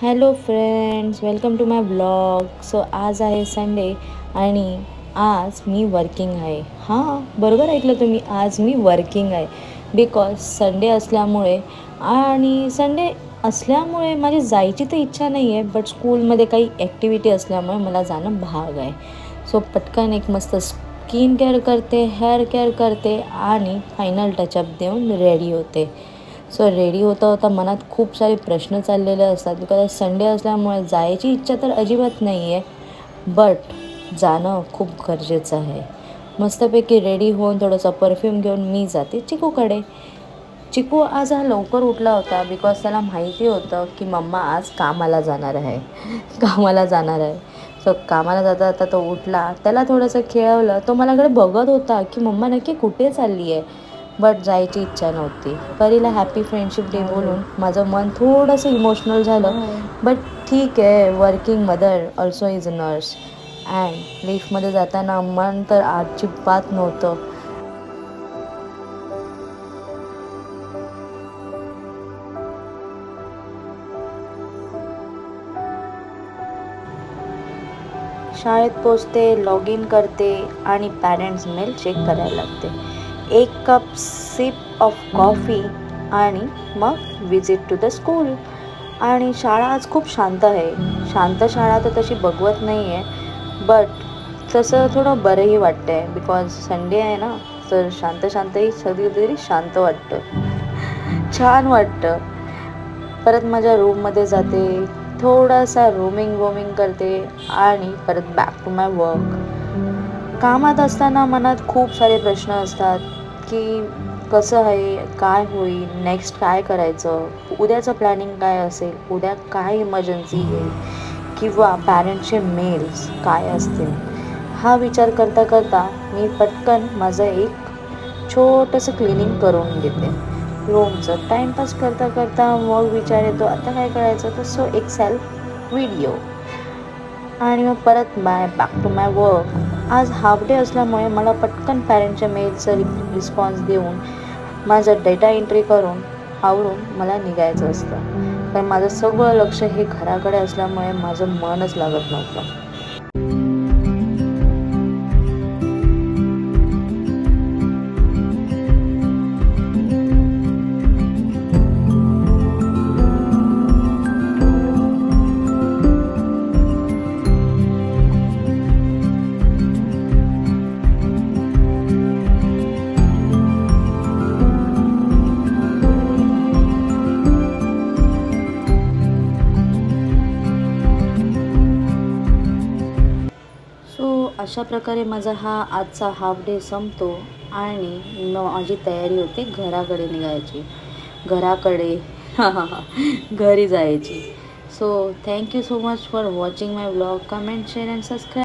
Hello friends, welcome to my blog. So आज आहे Sunday आणि आज मी वर्किंग आहे. हां, बरोबर ऐकलं तुम्ही, आज मी वर्किंग आहे. बिकॉज संडे असल्यामुळे आणि संडे असल्यामुळे माझी जायची तर इच्छा नाही आहे, बट स्कूलमध्ये काही ॲक्टिव्हिटी असल्यामुळे मला जाणं भाग आहे. सो पटकन एक मस्त स्किन केअर करते, हेअर केअर करते आणि फायनल टचअप देऊन रेडी होते. सो रेडी होता होता मनात खूप सारे प्रश्न चाललेले असतात, बिकॉज संडे असल्यामुळे जायची इच्छा तर अजिबात नाही आहे, बट जाणं खूप गरजेचं आहे. मस्तपैकी रेडी होऊन थोडंसं परफ्यूम घेऊन मी जाते चिकूकडे. चिकू आज हा लवकर उठला होता, बिकॉज त्याला माहिती होतं की मम्मा आज कामाला जाणार आहे. कामाला जाणार आहे. सो कामाला जाता जाता तो उठला, त्याला थोडंसं खेळवलं. तो माझ्याकडे बघत होता की मम्मा नक्की कुठे चालली आहे, बट जायची इच्छा नव्हती. परीला हॅपी फ्रेंडशिप डे बोलून माझं मन थोडंसं इमोशनल झालं, बट ठीक आहे, working mother also is a nurse. And लिफ्टमध्ये जाताना मन तर अजिबात नव्हतं. शाळेत पोचते, लॉग इन करते आणि पॅरेंट्स मेल चेक करायला लागते. एक कप सिप ऑफ कॉफी आणि मग विजिट टू द स्कूल. आणि शाळा आज खूप शांत आहे. शांत शाळा तर तशी बघवत नाही आहे, बट तसं थोडं बरंही वाटतं आहे, बिकॉज संडे आहे ना, तर शांत शांतही कधीतरी शांत वाटतं, छान वाटतं. परत माझ्या रूममध्ये जाते, थोडासा रोमिंग करते आणि परत बॅक टू माय वर्क. कामात असताना मनात खूप सारे प्रश्न असतात की कसं आहे, काय होईल, नेक्स्ट काय करायचं, उद्याचं प्लॅनिंग काय असेल, उद्या काय इमर्जन्सी येईल किंवा पॅरेंट्सचे मेल्स काय असतील. हा विचार करता करता मी पटकन माझं एक छोटंसं क्लिनिंग करून घेते रूमचं. टाईमपास करता करता मग विचार येतो आता काय करायचं, तर सो एक सेल्फ व्हिडिओ आणि मग परत बॅक टू माय वर्क. आज हाफ डे असल्यामुळे मला पटकन पॅरेंटच्या मेलचं रिस्पॉन्स देऊन माझं डेटा एंट्री करून आवरून मला निघायचं असतं. पण माझं सगळं लक्ष हे घराकडे असल्यामुळे माझं मनच लागत नव्हतं. सो अशा प्रकारे माझा हा आजचा हाफ डे संपतो आणि माझी तयारी होती घराकडे निघायची, घराकडे घरी जायची. So thank you so much for watching my blog. Comment, share and subscribe.